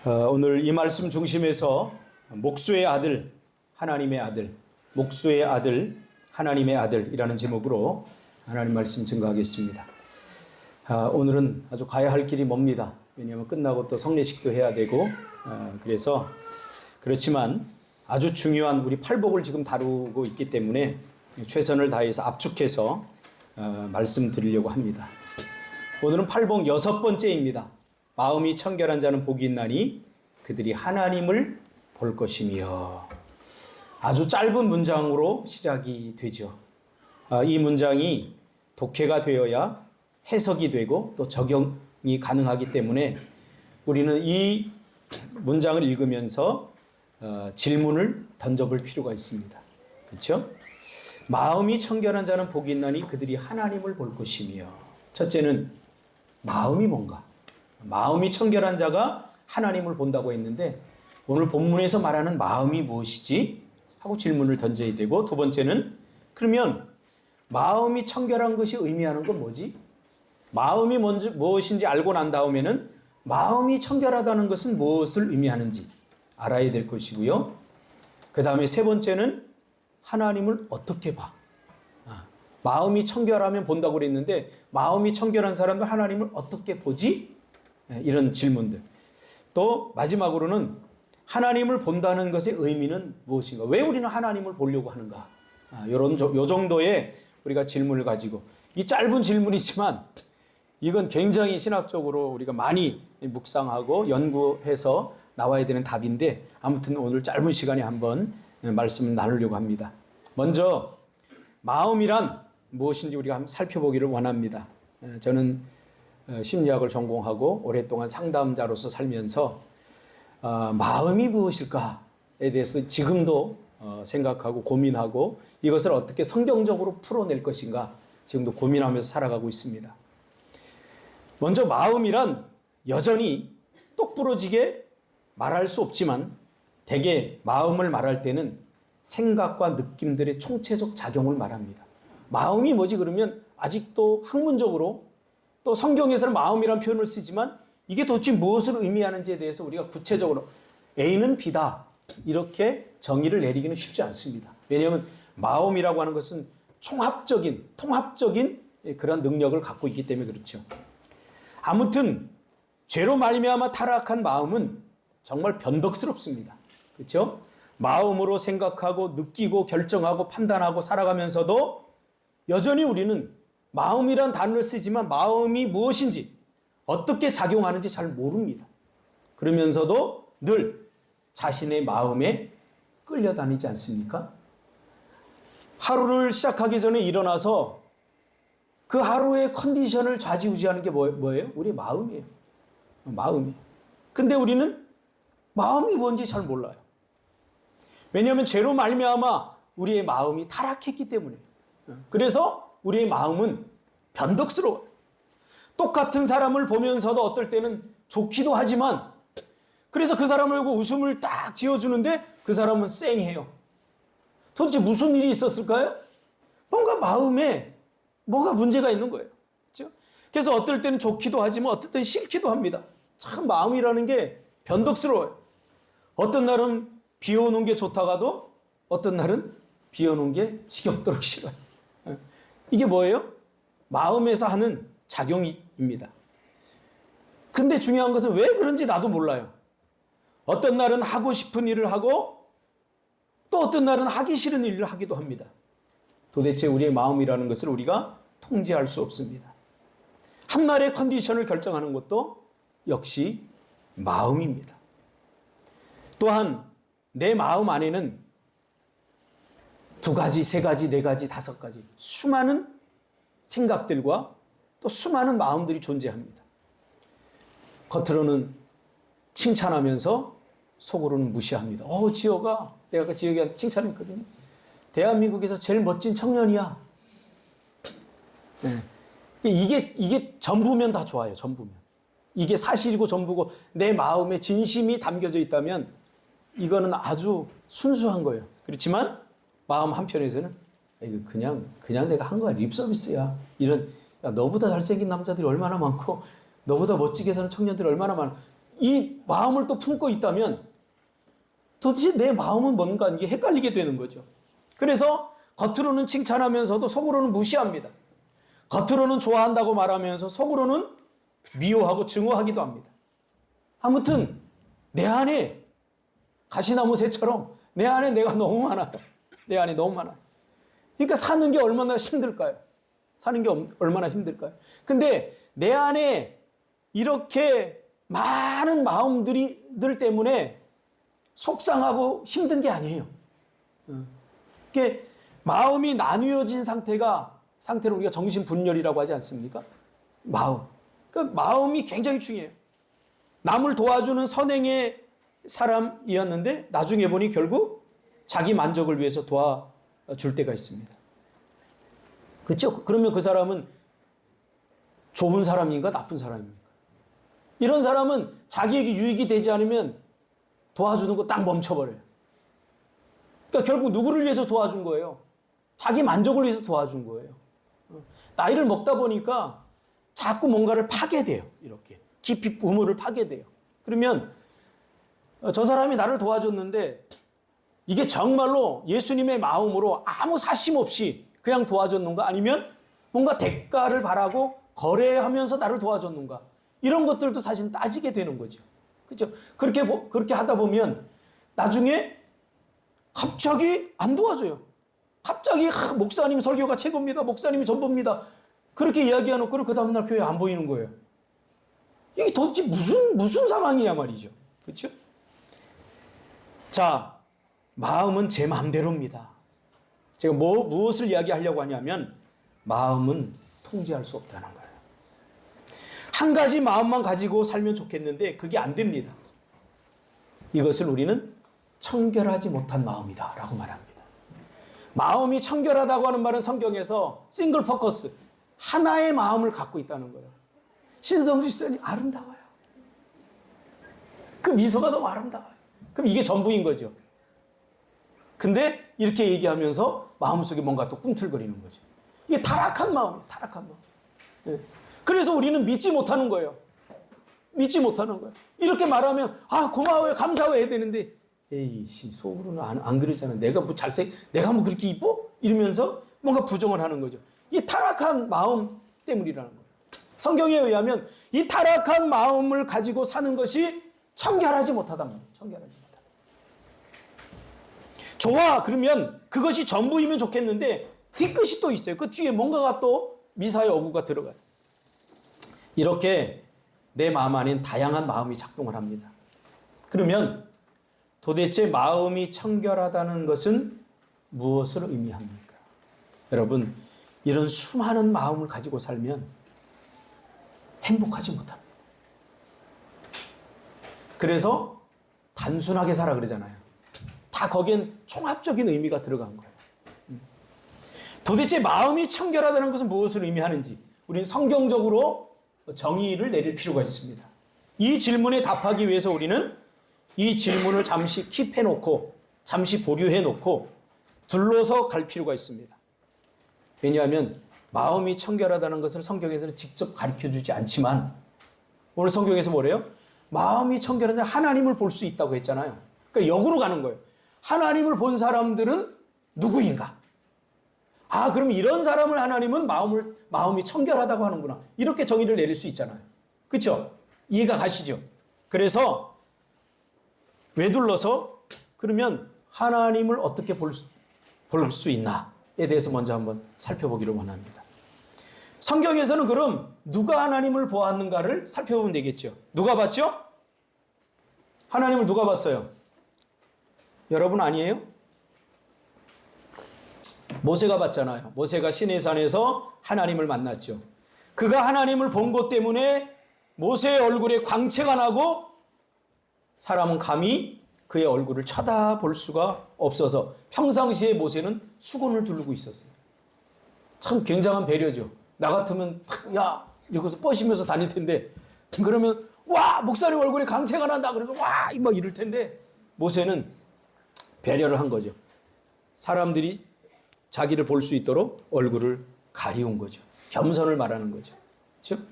오늘 이 말씀 중심에서 목수의 아들, 하나님의 아들, 목수의 아들, 하나님의 아들이라는 제목으로 하나님 말씀 증거하겠습니다. 오늘은 아주 가야 할 길이 멉니다. 왜냐하면 끝나고 또 성례식도 해야 되고 그래서 그렇지만 아주 중요한 우리 팔복을 지금 다루고 있기 때문에 최선을 다해서 압축해서 말씀드리려고 합니다. 오늘은 팔복 6번째입니다. 마음이 청결한 자는 복이 있나니 그들이 하나님을 볼 것이며. 아주 짧은 문장으로 시작이 되죠. 이 문장이 독해가 되어야 해석이 되고 또 적용이 가능하기 때문에 우리는 이 문장을 읽으면서 질문을 던져볼 필요가 있습니다. 그렇죠? 마음이 청결한 자는 복이 있나니 그들이 하나님을 볼 것이며. 첫째는 마음이 뭔가? 마음이 청결한 자가 하나님을 본다고 했는데 오늘 본문에서 말하는 마음이 무엇이지? 하고 질문을 던져야 되고, 두 번째는 그러면 마음이 청결한 것이 의미하는 건 뭐지? 마음이 무엇인지 알고 난 다음에는 마음이 청결하다는 것은 무엇을 의미하는지 알아야 될 것이고요. 그 다음에 세 번째는 하나님을 어떻게 봐? 마음이 청결하면 본다고 그랬는데 마음이 청결한 사람은 하나님을 어떻게 보지? 이런 질문들. 또 마지막으로는 하나님을 본다는 것의 의미는 무엇인가? 왜 우리는 하나님을 보려고 하는가? 요 정도의 우리가 질문을 가지고, 이 짧은 질문이지만 이건 굉장히 신학적으로 우리가 많이 묵상하고 연구해서 나와야 되는 답인데, 아무튼 오늘 짧은 시간에 한번 말씀을 나누려고 합니다. 먼저 마음이란 무엇인지 우리가 한번 살펴보기를 원합니다. 저는 심리학을 전공하고 오랫동안 상담자로서 살면서 마음이 무엇일까에 대해서 지금도 생각하고 고민하고 이것을 어떻게 성경적으로 풀어낼 것인가 지금도 고민하면서 살아가고 있습니다. 먼저 마음이란 여전히 똑부러지게 말할 수 없지만 대개 마음을 말할 때는 생각과 느낌들의 총체적 작용을 말합니다. 마음이 뭐지 그러면 아직도 학문적으로 또 성경에서는 마음이라는 표현을 쓰지만 이게 도대체 무엇을 의미하는지에 대해서 우리가 구체적으로 A는 B다 이렇게 정의를 내리기는 쉽지 않습니다. 왜냐하면 마음이라고 하는 것은 통합적인 그런 능력을 갖고 있기 때문에 그렇죠. 아무튼 죄로 말미암아 타락한 마음은 정말 변덕스럽습니다. 그렇죠? 마음으로 생각하고 느끼고 결정하고 판단하고 살아가면서도 여전히 우리는 마음이란 단어를 쓰지만 마음이 무엇인지 어떻게 작용하는지 잘 모릅니다. 그러면서도 늘 자신의 마음에 끌려다니지 않습니까? 하루를 시작하기 전에 일어나서 그 하루의 컨디션을 좌지우지하는 게 뭐예요? 우리 마음이에요. 마음이. 근데 우리는 마음이 뭔지 잘 몰라요. 왜냐하면 죄로 말미암아 우리의 마음이 타락했기 때문에요. 그래서 우리의 마음은 변덕스러워요. 똑같은 사람을 보면서도 어떨 때는 좋기도 하지만 그래서 그 사람을 보고 웃음을 딱 지어주는데 그 사람은 쌩해요. 도대체 무슨 일이 있었을까요? 뭔가 마음에 뭐가 문제가 있는 거예요. 그렇죠? 그래서 어떨 때는 좋기도 하지만 어떨 때는 싫기도 합니다. 참 마음이라는 게 변덕스러워요. 어떤 날은 비 오는 게 좋다가도 어떤 날은 비 오는 게 지겹도록 싫어요. 이게 뭐예요? 마음에서 하는 작용입니다. 근데 중요한 것은 왜 그런지 나도 몰라요. 어떤 날은 하고 싶은 일을 하고 또 어떤 날은 하기 싫은 일을 하기도 합니다. 도대체 우리의 마음이라는 것을 우리가 통제할 수 없습니다. 한날의 컨디션을 결정하는 것도 역시 마음입니다. 또한 내 마음 안에는 2가지, 3가지, 4가지, 5가지 수많은 생각들과 또 수많은 마음들이 존재합니다. 겉으로는 칭찬하면서 속으로는 무시합니다. 지혁아, 내가 아까 지혁이한테 칭찬했거든요. 대한민국에서 제일 멋진 청년이야. 네. 이게 전부면 다 좋아요. 전부면. 이게 사실이고 전부고 내 마음에 진심이 담겨져 있다면 이거는 아주 순수한 거예요. 그렇지만 마음 한편에서는 이거 그냥 내가 한 거야. 립 서비스야. 이런, 야, 너보다 잘생긴 남자들이 얼마나 많고 너보다 멋지게 사는 청년들이 얼마나 많아. 이 마음을 또 품고 있다면 도대체 내 마음은 뭔가 이게 헷갈리게 되는 거죠. 그래서 겉으로는 칭찬하면서도 속으로는 무시합니다. 겉으로는 좋아한다고 말하면서 속으로는 미워하고 증오하기도 합니다. 아무튼 내 안에 가시나무 새처럼 내 안에 내가 너무 많아요. 내 안에 너무 많아요. 그러니까 사는 게 얼마나 힘들까요? 사는 게 얼마나 힘들까요? 근데 내 안에 이렇게 많은 마음들 때문에 속상하고 힘든 게 아니에요. 이게 마음이 나뉘어진 상태를 우리가 정신분열이라고 하지 않습니까? 마음. 그 마음이 굉장히 중요해요. 남을 도와주는 선행의 사람이었는데 나중에 보니 결국 자기 만족을 위해서 도와줄 때가 있습니다. 그렇죠? 그러면 그 사람은 좋은 사람인가 나쁜 사람입니까? 이런 사람은 자기에게 유익이 되지 않으면 도와주는 거 딱 멈춰버려요. 그러니까 결국 누구를 위해서 도와준 거예요? 자기 만족을 위해서 도와준 거예요. 나이를 먹다 보니까 자꾸 뭔가를 파괴돼요. 이렇게 깊이 우물을 파괴돼요. 그러면 저 사람이 나를 도와줬는데 이게 정말로 예수님의 마음으로 아무 사심 없이 그냥 도와줬는가? 아니면 뭔가 대가를 바라고 거래하면서 나를 도와줬는가? 이런 것들도 사실 따지게 되는 거죠. 그렇죠? 그렇게 하다 보면 나중에 갑자기 안 도와줘요. 갑자기 목사님 설교가 최고입니다. 목사님이 전부입니다. 그렇게 이야기해놓고 그 다음날 교회 안 보이는 거예요. 이게 도대체 무슨 상황이냐 말이죠. 그렇죠? 자, 마음은 제 마음대로입니다. 제가 무엇을 이야기하려고 하냐면 마음은 통제할 수 없다는 거예요. 한 가지 마음만 가지고 살면 좋겠는데 그게 안 됩니다. 이것을 우리는 청결하지 못한 마음이다 라고 말합니다. 마음이 청결하다고 하는 말은 성경에서 싱글 포커스, 하나의 마음을 갖고 있다는 거예요. 신성주 시선이 아름다워요. 그 미소가 너무 아름다워요. 그럼 이게 전부인 거죠. 근데 이렇게 얘기하면서 마음속에 뭔가 또 꿈틀거리는 거죠. 이게 타락한 마음이에요. 타락한 마음. 예. 그래서 우리는 믿지 못하는 거예요. 믿지 못하는 거예요. 이렇게 말하면 고마워요. 감사해요 해야 되는데 에이씨 속으로는 안 그러잖아. 내가 뭐 그렇게 이뻐? 이러면서 뭔가 부정을 하는 거죠. 이 타락한 마음 때문이라는 거예요. 성경에 의하면 이 타락한 마음을 가지고 사는 것이 청결하지 못하단 말이에요. 청결하지 못하다. 좋아. 그러면 그것이 전부이면 좋겠는데 뒤끝이 또 있어요. 그 뒤에 뭔가가 또 미사의 어구가 들어가요. 이렇게 내 마음 안엔 다양한 마음이 작동을 합니다. 그러면 도대체 마음이 청결하다는 것은 무엇을 의미합니까? 여러분, 이런 수많은 마음을 가지고 살면 행복하지 못합니다. 그래서 단순하게 살아 그러잖아요. 다 거기엔 종합적인 의미가 들어간 거예요. 도대체 마음이 청결하다는 것은 무엇을 의미하는지 우리는 성경적으로 정의를 내릴 필요가 있습니다. 이 질문에 답하기 위해서 우리는 이 질문을 잠시 킵해놓고 잠시 보류해놓고 둘러서 갈 필요가 있습니다. 왜냐하면 마음이 청결하다는 것을 성경에서는 직접 가르쳐주지 않지만 오늘 성경에서 뭐래요? 마음이 청결한 하나님을 볼 수 있다고 했잖아요. 그러니까 역으로 가는 거예요. 하나님을 본 사람들은 누구인가? 그럼 이런 사람을 하나님은 마음이 청결하다고 하는구나. 이렇게 정의를 내릴 수 있잖아요. 그렇죠? 이해가 가시죠? 그래서 왜 둘러서 그러면 하나님을 어떻게 볼 수 있나에 대해서 먼저 한번 살펴보기를 원합니다. 성경에서는 그럼 누가 하나님을 보았는가를 살펴보면 되겠죠. 누가 봤죠? 하나님을 누가 봤어요? 여러분 아니에요? 모세가 봤잖아요. 모세가 시내산에서 하나님을 만났죠. 그가 하나님을 본 것 때문에 모세의 얼굴에 광채가 나고 사람은 감히 그의 얼굴을 쳐다볼 수가 없어서 평상시에 모세는 수건을 두르고 있었어요. 참 굉장한 배려죠. 나 같으면 야 이러고서 뻗으면서 다닐 텐데 그러면 와 목사님 얼굴에 광채가 난다 그러면 와 막 이럴 텐데 모세는 배려를 한 거죠. 사람들이 자기를 볼 수 있도록 얼굴을 가리운 거죠. 겸손을 말하는 거죠. 그렇죠?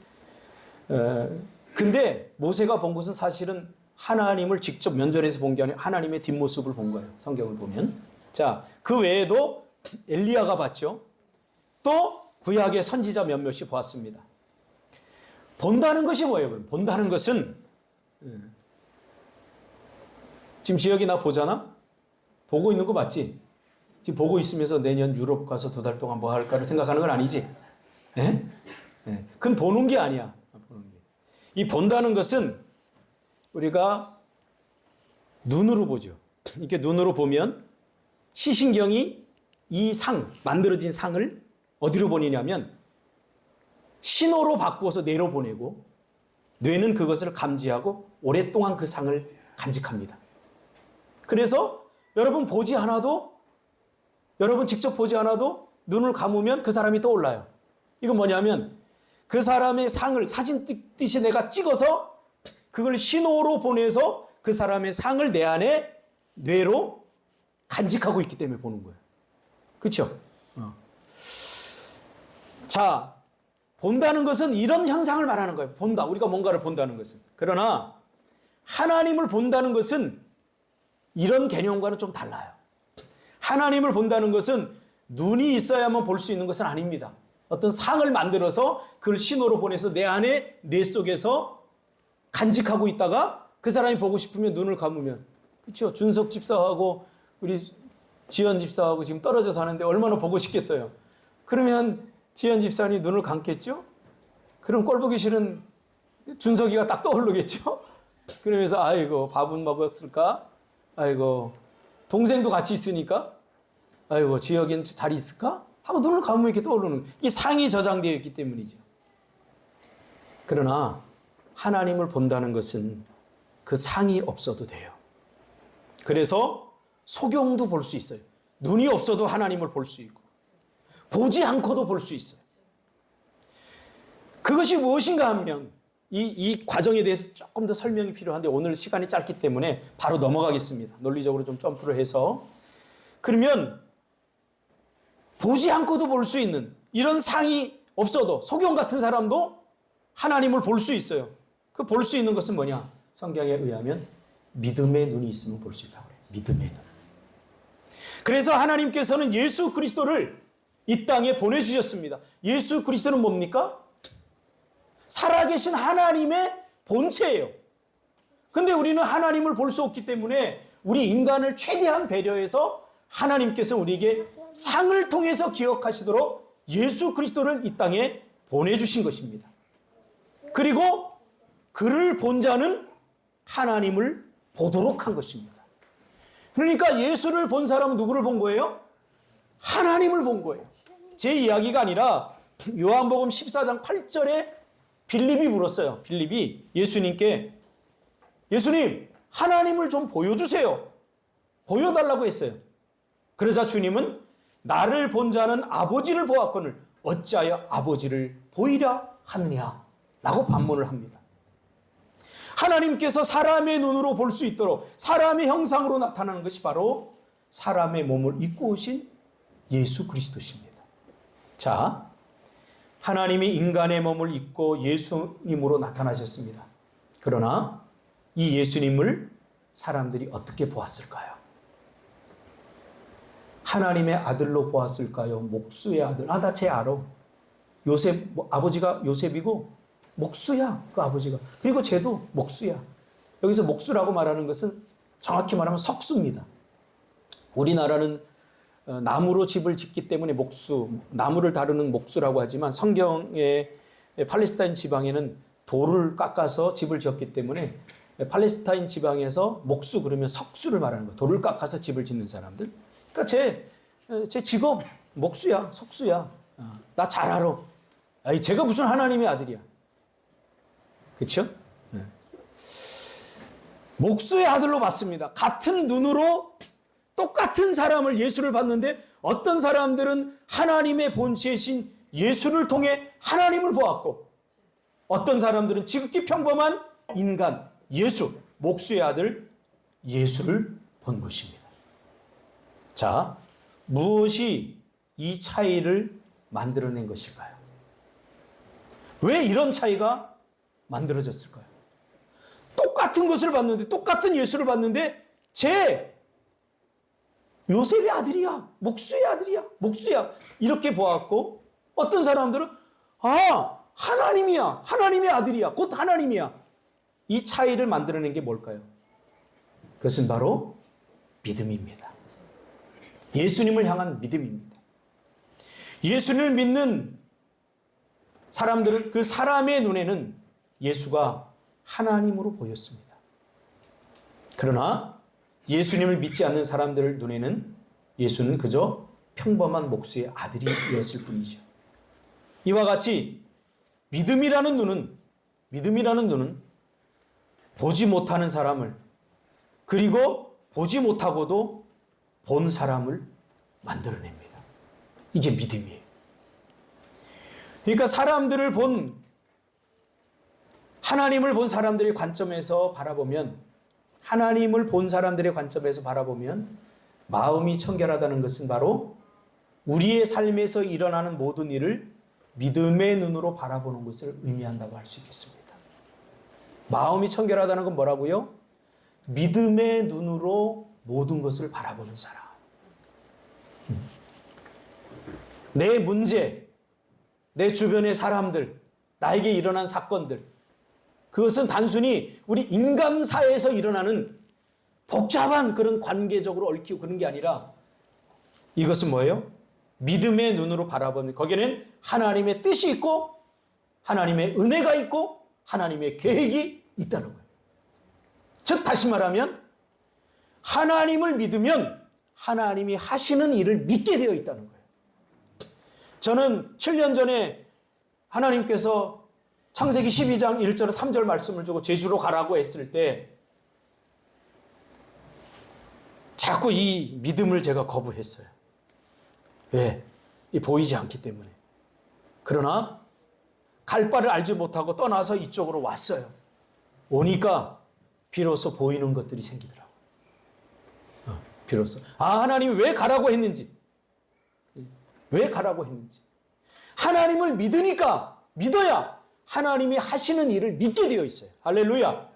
근데 모세가 본 것은 사실은 하나님을 직접 면전에서 본 게 아니라 하나님의 뒷모습을 본 거예요. 성경을 보면. 자, 그 외에도 엘리야가 봤죠. 또 구약의 선지자 몇몇이 보았습니다. 본다는 것이 뭐예요? 그럼 본다는 것은 지금 지역이 나 보잖아? 보고 있는 거 맞지? 지금 보고 있으면서 내년 유럽 가서 2달 동안 뭐 할까를 생각하는 건 아니지? 예? 예. 그건 보는 게 아니야. 보는 게. 이 본다는 것은 우리가 눈으로 보죠. 이렇게 눈으로 보면 시신경이 이 만들어진 상을 어디로 보내냐면 신호로 바꾸어서 뇌로 보내고 뇌는 그것을 감지하고 오랫동안 그 상을 간직합니다. 그래서 여러분 직접 보지 않아도 눈을 감으면 그 사람이 떠올라요. 이건 뭐냐면 그 사람의 상을 사진 찍듯이 내가 찍어서 그걸 신호로 보내서 그 사람의 상을 내 안에 뇌로 간직하고 있기 때문에 보는 거예요. 그렇죠? 자, 본다는 것은 이런 현상을 말하는 거예요. 본다. 우리가 뭔가를 본다는 것은. 그러나 하나님을 본다는 것은 이런 개념과는 좀 달라요. 하나님을 본다는 것은 눈이 있어야만 볼 수 있는 것은 아닙니다. 어떤 상을 만들어서 그걸 신호로 보내서 내 안에 뇌 속에서 간직하고 있다가 그 사람이 보고 싶으면 눈을 감으면, 그렇죠? 준석 집사하고 우리 지연 집사하고 지금 떨어져 사는데 얼마나 보고 싶겠어요. 그러면 지연 집사님 눈을 감겠죠? 그럼 꼴 보기 싫은 준석이가 딱 떠오르겠죠? 그러면서 아이고 밥은 먹었을까? 아이고 동생도 같이 있으니까 아이고 지역엔 잘 있을까? 하고 눈을 감으면 이렇게 떠오르는, 이 상이 저장되어 있기 때문이죠. 그러나 하나님을 본다는 것은 그 상이 없어도 돼요. 그래서 소경도 볼 수 있어요. 눈이 없어도 하나님을 볼 수 있고 보지 않고도 볼 수 있어요. 그것이 무엇인가 하면 이 과정에 대해서 조금 더 설명이 필요한데 오늘 시간이 짧기 때문에 바로 넘어가겠습니다. 논리적으로 좀 점프를 해서. 그러면 보지 않고도 볼 수 있는 이런 상이 없어도 소경 같은 사람도 하나님을 볼 수 있어요. 그 볼 수 있는 것은 뭐냐? 성경에 의하면 믿음의 눈이 있으면 볼 수 있다고 그래요. 믿음의 눈. 그래서 하나님께서는 예수 그리스도를 이 땅에 보내주셨습니다. 예수 그리스도는 뭡니까? 살아계신 하나님의 본체예요. 근데 우리는 하나님을 볼 수 없기 때문에 우리 인간을 최대한 배려해서 하나님께서 우리에게 상을 통해서 기억하시도록 예수 그리스도를 이 땅에 보내주신 것입니다. 그리고 그를 본 자는 하나님을 보도록 한 것입니다. 그러니까 예수를 본 사람은 누구를 본 거예요? 하나님을 본 거예요. 제 이야기가 아니라 요한복음 14장 8절에 빌립이 물었어요. 빌립이 예수님께 예수님 하나님을 좀 보여주세요. 보여달라고 했어요. 그러자 주님은 나를 본 자는 아버지를 보았거늘 어찌하여 아버지를 보이려 하느냐 라고 반문을 합니다. 하나님께서 사람의 눈으로 볼 수 있도록 사람의 형상으로 나타나는 것이 바로 사람의 몸을 입고 오신 예수 그리스도십니다. 자, 하나님이 인간의 몸을 입고 예수님으로 나타나셨습니다. 그러나 이 예수님을 사람들이 어떻게 보았을까요? 하나님의 아들로 보았을까요? 목수의 아들. 나 쟤 알아. 요셉, 아버지가 요셉이고 목수야, 그 아버지가. 그리고 쟤도 목수야. 여기서 목수라고 말하는 것은 정확히 말하면 석수입니다. 우리나라는 나무로 집을 짓기 때문에 나무를 다루는 목수라고 하지만 성경의 팔레스타인 지방에는 돌을 깎아서 집을 지었기 때문에 팔레스타인 지방에서 목수 그러면 석수를 말하는 거예요. 돌을 깎아서 집을 짓는 사람들. 그러니까 제 직업 목수야, 석수야. 나 잘 알아. 아니, 제가 무슨 하나님의 아들이야. 그렇죠? 네. 목수의 아들로 봤습니다. 같은 눈으로 똑같은 사람을 예수를 봤는데 어떤 사람들은 하나님의 본체이신 예수를 통해 하나님을 보았고 어떤 사람들은 지극히 평범한 인간 예수, 목수의 아들 예수를 본 것입니다. 자, 무엇이 이 차이를 만들어낸 것일까요? 왜 이런 차이가 만들어졌을까요? 똑같은 것을 봤는데, 똑같은 예수를 봤는데 쟤 요셉의 아들이야, 목수의 아들이야, 목수야, 이렇게 보았고, 어떤 사람들은 하나님이야, 하나님의 아들이야, 곧 하나님이야. 이 차이를 만들어낸 게 뭘까요? 그것은 바로 믿음입니다. 예수님을 향한 믿음입니다. 예수님을 믿는 사람들은, 그 사람의 눈에는 예수가 하나님으로 보였습니다. 그러나 예수님을 믿지 않는 사람들 눈에는 예수는 그저 평범한 목수의 아들이었을 뿐이죠. 이와 같이 믿음이라는 눈은 보지 못하는 사람을, 그리고 보지 못하고도 본 사람을 만들어냅니다. 이게 믿음이에요. 그러니까 하나님을 본 사람들의 관점에서 바라보면, 하나님을 본 사람들의 관점에서 바라보면 마음이 청결하다는 것은 바로 우리의 삶에서 일어나는 모든 일을 믿음의 눈으로 바라보는 것을 의미한다고 할 수 있겠습니다. 마음이 청결하다는 건 뭐라고요? 믿음의 눈으로 모든 것을 바라보는 사람. 내 문제, 내 주변의 사람들, 나에게 일어난 사건들, 그것은 단순히 우리 인간사에서 일어나는 복잡한 그런 관계적으로 얽히고 그런 게 아니라, 이것은 뭐예요? 믿음의 눈으로 바라보는, 거기에는 하나님의 뜻이 있고 하나님의 은혜가 있고 하나님의 계획이 있다는 거예요. 즉 다시 말하면 하나님을 믿으면 하나님이 하시는 일을 믿게 되어 있다는 거예요. 저는 7년 전에 하나님께서 창세기 12장 1절 3절 말씀을 주고 제주로 가라고 했을 때 자꾸 이 믿음을 제가 거부했어요. 왜? 보이지 않기 때문에. 그러나 갈 바를 알지 못하고 떠나서 이쪽으로 왔어요. 오니까 비로소 보이는 것들이 생기더라고요. 비로소. 하나님이 왜 가라고 했는지. 왜 가라고 했는지. 하나님을 믿어야 하나님이 하시는 일을 믿게 되어 있어요. 할렐루야.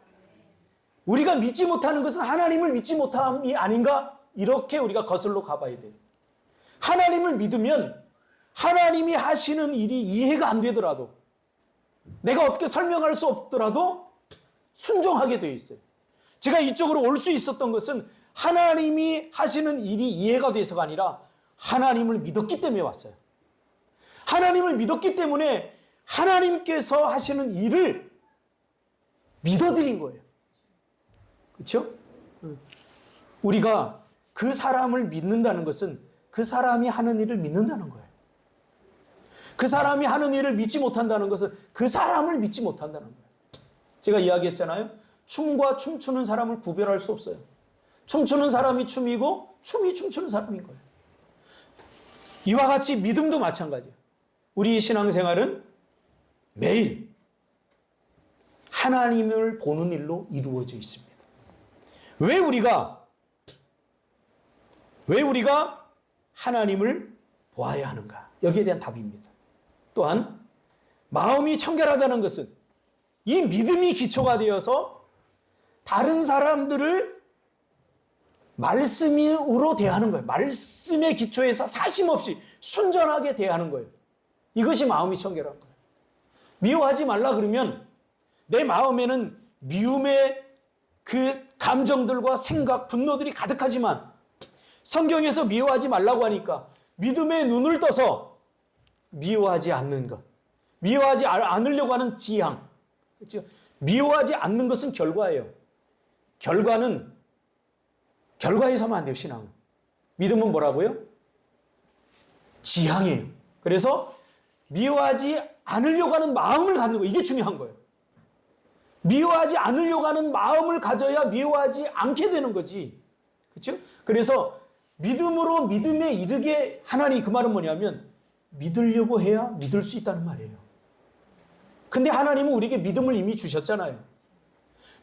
우리가 믿지 못하는 것은 하나님을 믿지 못함이 아닌가? 이렇게 우리가 거슬러 가봐야 돼요. 하나님을 믿으면 하나님이 하시는 일이 이해가 안 되더라도, 내가 어떻게 설명할 수 없더라도 순종하게 되어 있어요. 제가 이쪽으로 올 수 있었던 것은 하나님이 하시는 일이 이해가 돼서가 아니라 하나님을 믿었기 때문에 왔어요. 하나님을 믿었기 때문에 하나님께서 하시는 일을 믿어드린 거예요. 그렇죠? 우리가 그 사람을 믿는다는 것은 그 사람이 하는 일을 믿는다는 거예요. 그 사람이 하는 일을 믿지 못한다는 것은 그 사람을 믿지 못한다는 거예요. 제가 이야기했잖아요. 춤과 춤추는 사람을 구별할 수 없어요. 춤추는 사람이 춤이고 춤이 춤추는 사람인 거예요. 이와 같이 믿음도 마찬가지예요. 우리 신앙생활은 매일 하나님을 보는 일로 이루어져 있습니다. 왜 우리가 하나님을 보아야 하는가? 여기에 대한 답입니다. 또한 마음이 청결하다는 것은 이 믿음이 기초가 되어서 다른 사람들을 말씀으로 대하는 거예요. 말씀의 기초에서 사심없이 순전하게 대하는 거예요. 이것이 마음이 청결한 거예요. 미워하지 말라 그러면 내 마음에는 미움의 그 감정들과 생각, 분노들이 가득하지만 성경에서 미워하지 말라고 하니까 믿음의 눈을 떠서 미워하지 않는 것, 미워하지 않으려고 하는 지향, 그렇죠? 미워하지 않는 것은 결과예요. 결과에서만 안 돼요, 신앙은. 믿음은 뭐라고요? 지향이에요. 그래서 미워하지 않으려고 하는 마음을 갖는 거, 이게 중요한 거예요. 미워하지 않으려고 하는 마음을 가져야 미워하지 않게 되는 거지. 그렇죠? 그래서 믿음으로 믿음에 이르게 하나니, 그 말은 뭐냐면 믿으려고 해야 믿을 수 있다는 말이에요. 근데 하나님은 우리에게 믿음을 이미 주셨잖아요.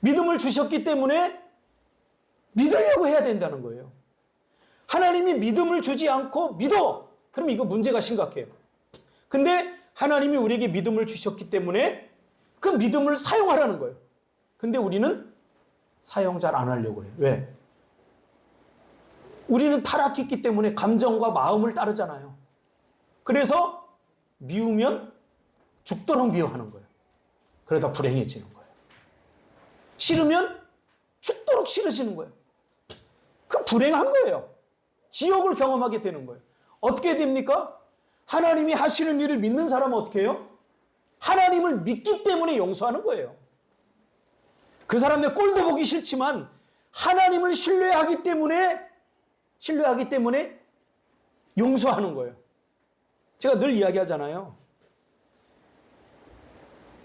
믿음을 주셨기 때문에 믿으려고 해야 된다는 거예요. 하나님이 믿음을 주지 않고 믿어. 그럼 이거 문제가 심각해요. 근데 하나님이 우리에게 믿음을 주셨기 때문에 그 믿음을 사용하라는 거예요. 근데 우리는 사용 잘 안 하려고 해요. 왜? 우리는 타락했기 때문에 감정과 마음을 따르잖아요. 그래서 미우면 죽도록 미워하는 거예요. 그러다 불행해지는 거예요. 싫으면 죽도록 싫어지는 거예요. 그 불행한 거예요. 지옥을 경험하게 되는 거예요. 어떻게 됩니까? 하나님이 하시는 일을 믿는 사람은 어떻게 해요? 하나님을 믿기 때문에 용서하는 거예요. 그 사람들 꼴도 보기 싫지만 하나님을 신뢰하기 때문에 용서하는 거예요. 제가 늘 이야기하잖아요.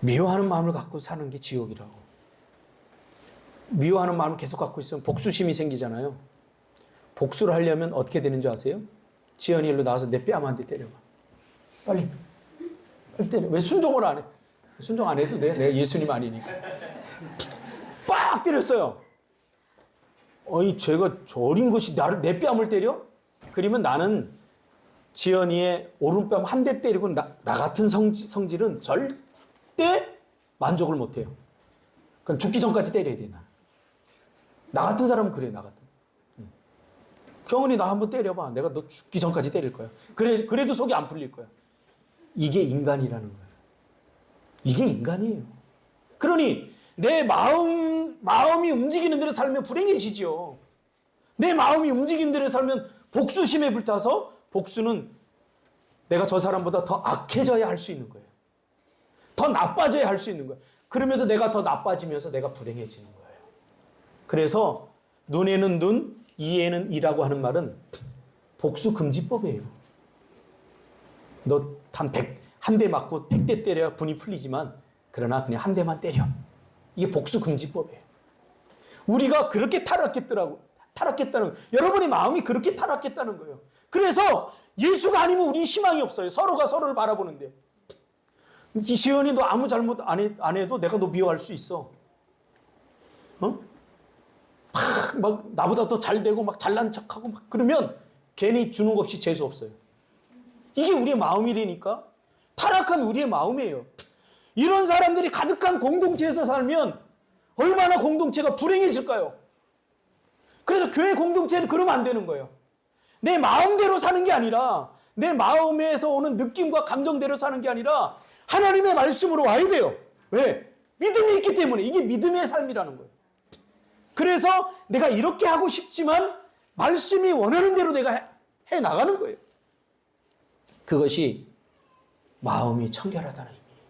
미워하는 마음을 갖고 사는 게 지옥이라고. 미워하는 마음을 계속 갖고 있으면 복수심이 생기잖아요. 복수를 하려면 어떻게 되는 줄 아세요? 지연이 일로 나와서 내 뺨 한 대 때려봐. 빨리 때려. 왜 순종을 안 해? 순종 안 해도 돼. 내가 예수님 아니니까. 빡 때렸어요. 어이, 제가 저 어린 것이 내 뺨을 때려? 그러면 나는 지연이의 오른뺨 한 대 때리고 나 같은 성질은 절대 만족을 못 해요. 그럼 죽기 전까지 때려야 돼, 나 같은 사람은 그래, 나 같은. 경은이 나 한번 때려봐. 내가 너 죽기 전까지 때릴 거야. 그래도 속이 안 풀릴 거야. 이게 인간이라는 거예요. 이게 인간이에요. 그러니 내 마음이 움직이는 대로 살면 불행해지죠. 내 마음이 움직이는 대로 살면 복수심에 불타서 복수는 내가 저 사람보다 더 악해져야 할 수 있는 거예요. 더 나빠져야 할 수 있는 거예요. 그러면서 내가 더 나빠지면서 내가 불행해지는 거예요. 그래서 눈에는 눈, 이에는 이라고 하는 말은 복수금지법이에요. 너 한 대 맞고 100대 때려야 분이 풀리지만 그러나 그냥 한 대만 때려. 이게 복수금지법이에요. 우리가 그렇게 타락했다는 거예요. 여러분의 마음이 그렇게 타락했다는 거예요. 그래서 예수가 아니면 우리는 희망이 없어요. 서로가 서로를 바라보는데. 지연이 너 아무 잘못 안 해도 내가 너 미워할 수 있어. 막 나보다 더 잘 되고 막 잘난 척하고 막 그러면 괜히 주는 것 없이 재수 없어요. 이게 우리의 마음이라니까. 타락한 우리의 마음이에요. 이런 사람들이 가득한 공동체에서 살면 얼마나 공동체가 불행해질까요? 그래서 교회 공동체는 그러면 안 되는 거예요. 내 마음대로 사는 게 아니라 내 마음에서 오는 느낌과 감정대로 사는 게 아니라 하나님의 말씀으로 와야 돼요. 왜? 믿음이 있기 때문에. 이게 믿음의 삶이라는 거예요. 그래서 내가 이렇게 하고 싶지만 말씀이 원하는 대로 내가 해 나가는 거예요. 그것이 마음이 청결하다는 의미예요.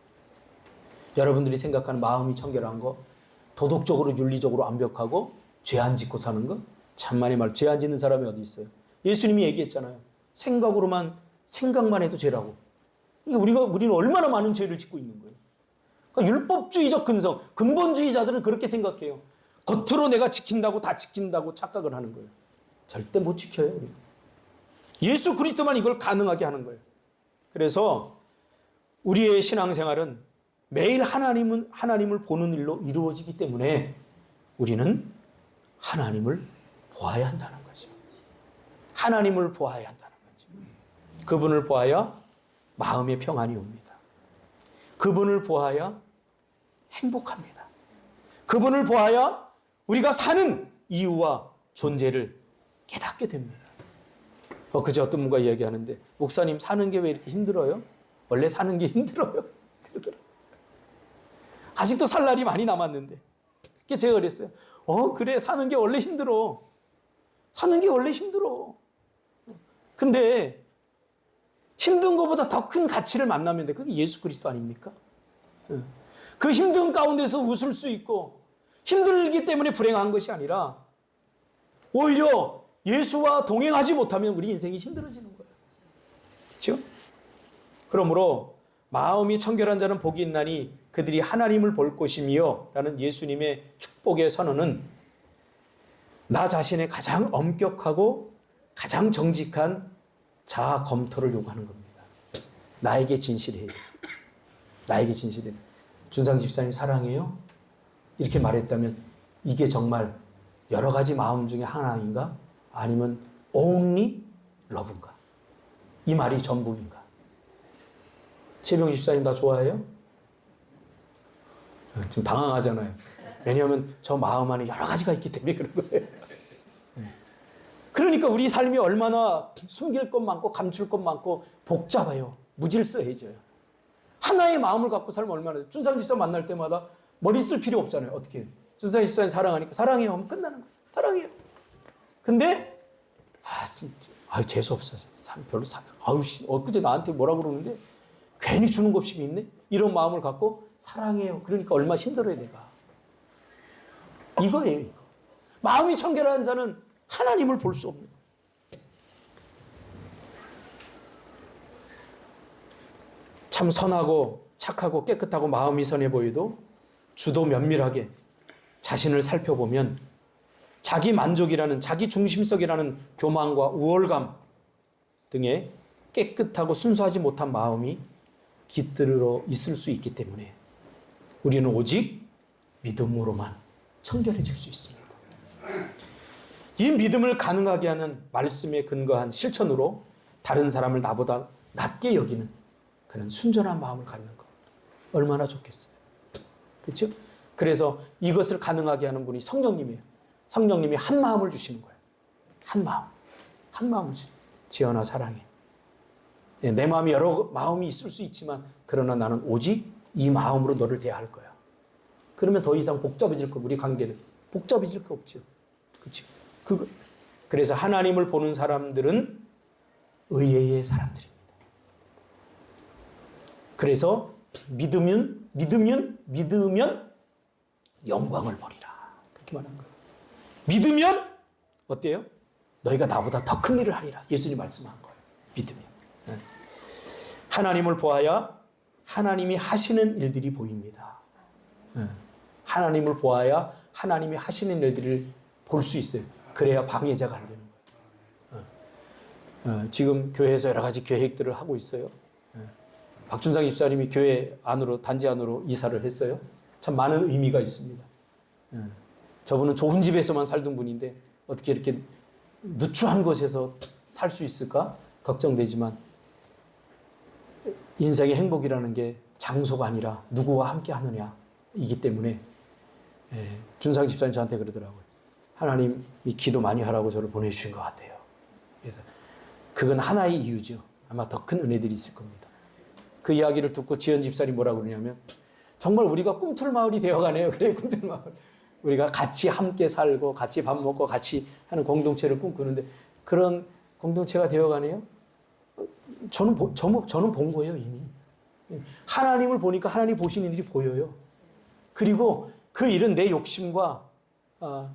여러분들이 생각하는 마음이 청결한 거, 도덕적으로 윤리적으로 완벽하고 죄 안 짓고 사는 거, 참만의 말, 죄 안 짓는 사람이 어디 있어요? 예수님이 얘기했잖아요. 생각만 해도 죄라고. 그러니까 우리는 얼마나 많은 죄를 짓고 있는 거예요. 그러니까 율법주의적 근본주의자들은 그렇게 생각해요. 겉으로 내가 지킨다고 다 지킨다고 착각을 하는 거예요. 절대 못 지켜요. 우리는. 예수 그리스도만 이걸 가능하게 하는 거예요. 그래서 우리의 신앙생활은 매일 하나님을 보는 일로 이루어지기 때문에 우리는 하나님을 보아야 한다는 거죠. 하나님을 보아야 한다는 거죠. 그분을 보아야 마음의 평안이 옵니다. 그분을 보아야 행복합니다. 그분을 보아야 우리가 사는 이유와 존재를 깨닫게 됩니다. 그제 어떤 분과 이야기하는데, 목사님 사는 게 왜 이렇게 힘들어요? 원래 사는 게 힘들어요. 그러더라고요. 아직도 살 날이 많이 남았는데. 그게 제가 그랬어요. 그래, 사는 게 원래 힘들어. 사는 게 원래 힘들어. 근데 힘든 것보다 더 큰 가치를 만나면 돼. 그게 예수 그리스도 아닙니까? 그 힘든 가운데서 웃을 수 있고 힘들기 때문에 불행한 것이 아니라 오히려 예수와 동행하지 못하면 우리 인생이 힘들어지는 거예요. 그렇죠? 그러므로 마음이 청결한 자는 복이 있나니 그들이 하나님을 볼 것이며 라는 예수님의 축복의 선언은 나 자신의 가장 엄격하고 가장 정직한 자아 검토를 요구하는 겁니다. 나에게 진실해야 돼. 나에게 진실해야 돼. 준상 집사님 사랑해요? 이렇게 말했다면 이게 정말 여러 가지 마음 중에 하나인가? 아니면 only love인가? 이 말이 전부인가? 최병 집사님 나 좋아해요? 좀 당황하잖아요. 왜냐하면 저 마음 안에 여러 가지가 있기 때문에 그런 거예요. 그러니까 우리 삶이 얼마나 숨길 것 많고 감출 것 많고 복잡해요. 무질서해져요. 하나의 마음을 갖고 살면 얼마나 준상 집사 만날 때마다 머리 쓸 필요 없잖아요. 어떻게 준상 집사님 사랑하니까 사랑해요 하면 끝나는 거예요. 사랑해요. 근데 재수 없어. 별로 엊그제 나한테 뭐라 그러는데 괜히 주는 겁심이 있네. 이런 마음을 갖고 사랑해요. 그러니까 얼마나 힘들어야 내가. 이거예요. 이거. 마음이 청결한 자는 하나님을 볼 수 없는 거예요. 참 선하고 착하고 깨끗하고 마음이 선해 보여도 주도 면밀하게 자신을 살펴보면 자기 만족이라는 자기 중심성이라는 교만과 우월감 등의 깨끗하고 순수하지 못한 마음이 깃들어 있을 수 있기 때문에 우리는 오직 믿음으로만 청결해질 수 있습니다. 이 믿음을 가능하게 하는 말씀에 근거한 실천으로 다른 사람을 나보다 낮게 여기는 그런 순전한 마음을 갖는 것 얼마나 좋겠어요. 그렇죠? 그래서 이것을 가능하게 하는 분이 성령님이에요. 성령님이 한 마음을 주시는 거예요. 한 마음을 주시는 거예요. 지연아 사랑해. 내 마음이 여러 마음이 있을 수 있지만 그러나 나는 오직 이 마음으로 너를 대할 거야. 그러면 더 이상 복잡해질 거 우리 관계는 복잡해질 거 없죠. 그렇죠? 그래서 하나님을 보는 사람들은 의의 사람들입니다. 그래서 믿으면 영광을 보리라. 그렇게 말한 거예요. 믿으면 어때요? 너희가 나보다 더 큰 일을 하리라. 예수님 말씀한 거예요. 믿으면. 하나님을 보아야 하나님이 하시는 일들이 보입니다. 하나님을 보아야 하나님이 하시는 일들을 볼 수 있어요. 그래야 방해자가 안 되는 거예요. 지금 교회에서 여러 가지 계획들을 하고 있어요. 박준상 집사님이 교회 안으로, 단지 안으로 이사를 했어요. 참 많은 의미가 있습니다. 저분은 좋은 집에서만 살던 분인데 어떻게 이렇게 누추한 곳에서 살 수 있을까 걱정되지만 인생의 행복이라는 게 장소가 아니라 누구와 함께 하느냐이기 때문에 준상 집사님 저한테 그러더라고요. 하나님이 기도 많이 하라고 저를 보내주신 것 같아요. 그래서 그건 하나의 이유죠. 아마 더 큰 은혜들이 있을 겁니다. 그 이야기를 듣고 지연 집사님 뭐라고 그러냐면 정말 우리가 꿈틀 마을이 되어가네요. 그래요, 꿈틀 마을. 우리가 같이 함께 살고 같이 밥 먹고 같이 하는 공동체를 꿈꾸는데 그런 공동체가 되어가네요. 저는 본 거예요, 이미. 하나님을 보니까 하나님 보시는 일이 보여요. 그리고 그 일은 내 욕심과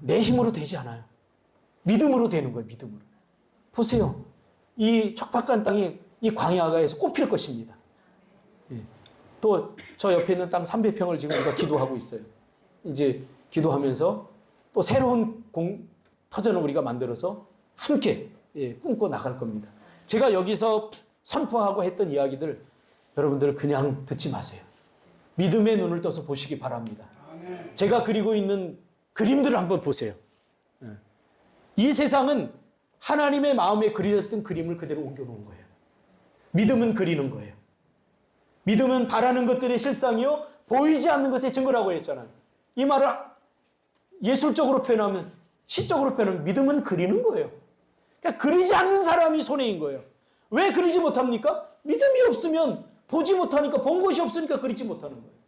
내 힘으로 되지 않아요. 믿음으로 되는 거예요, 믿음으로. 보세요. 이 척박한 땅이 이 광야가에서 꽃필 것입니다. 또 저 옆에 있는 땅 300평을 지금 우리가 기도하고 있어요. 이제 기도하면서 또 새로운 터전을 우리가 만들어서 함께 꿈꿔 나갈 겁니다. 제가 여기서 선포하고 했던 이야기들 여러분들 그냥 듣지 마세요. 믿음의 눈을 떠서 보시기 바랍니다. 제가 그리고 있는 그림들을 한번 보세요. 이 세상은 하나님의 마음에 그려졌던 그림을 그대로 옮겨놓은 거예요. 믿음은 그리는 거예요. 믿음은 바라는 것들의 실상이요 보이지 않는 것의 증거라고 했잖아요. 이 말을 예술적으로 표현하면 시적으로 표현하면 믿음은 그리는 거예요. 그러니까 그리지 않는 사람이 손해인 거예요. 왜 그리지 못합니까? 믿음이 없으면 보지 못하니까 본 것이 없으니까 그리지 못하는 거예요.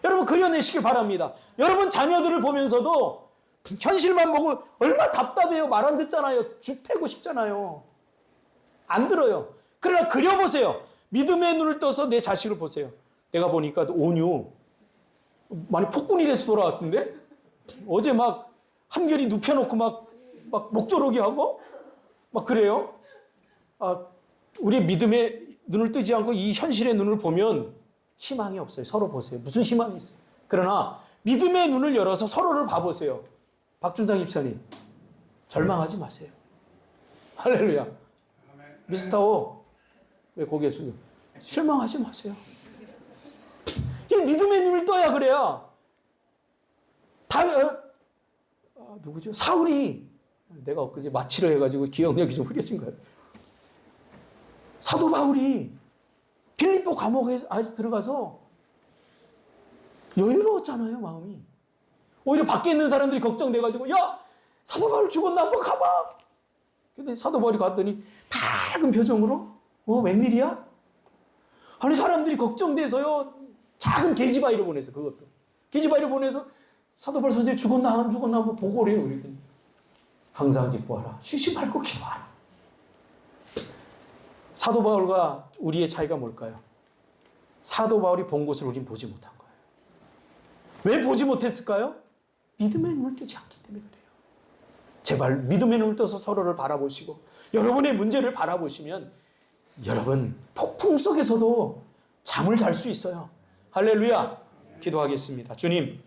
여러분 그려내시길 바랍니다. 여러분 자녀들을 보면서도 현실만 보고 얼마나 답답해요. 말 안 듣잖아요. 죽 패고 싶잖아요. 안 들어요. 그러나 그려보세요. 믿음의 눈을 떠서 내 자식을 보세요. 내가 보니까 온유 많이 폭군이 돼서 돌아왔던데 어제 막 한결이 눕혀놓고 막 목조르기 하고 막 그래요. 우리 믿음의 눈을 뜨지 않고 이 현실의 눈을 보면 희망이 없어요. 서로 보세요. 무슨 희망이 있어요. 그러나 믿음의 눈을 열어서 서로를 봐보세요. 박준상 집사님 절망하지 마세요. 할렐루야. 미스터 왜 고개 숙여? 실망하지 마세요. 이 믿음의 눈을 떠야 그래야. 누구죠? 사울이 내가 엊그제 마취를 해가지고 기억력이 좀 흐려진 거예요. 사도 바울이 빌립보 감옥에 아직 들어가서 여유로웠잖아요, 마음이. 오히려 밖에 있는 사람들이 걱정돼가지고, 야, 사도 바울 죽었나? 한번 가봐. 근데 사도 바울이 갔더니 밝은 표정으로, 웬일이야? 아니, 사람들이 걱정돼서요, 작은 계집아이를 보내서, 그것도. 계집아이를 보내서 사도 바울 선생님 죽었나 안 죽었나 한번 보고 오래요. 그랬더니 항상 기뻐하라. 쉬지 말고 기도하라. 사도 바울과 우리의 차이가 뭘까요? 사도 바울이 본 것을 우린 보지 못한 거예요. 왜 보지 못했을까요? 믿음의 눈을 뜨지 않기 때문에 그래요. 제발 믿음의 눈을 떠서 서로를 바라보시고 여러분의 문제를 바라보시면 여러분 폭풍 속에서도 잠을 잘 수 있어요. 할렐루야. 기도하겠습니다. 주님,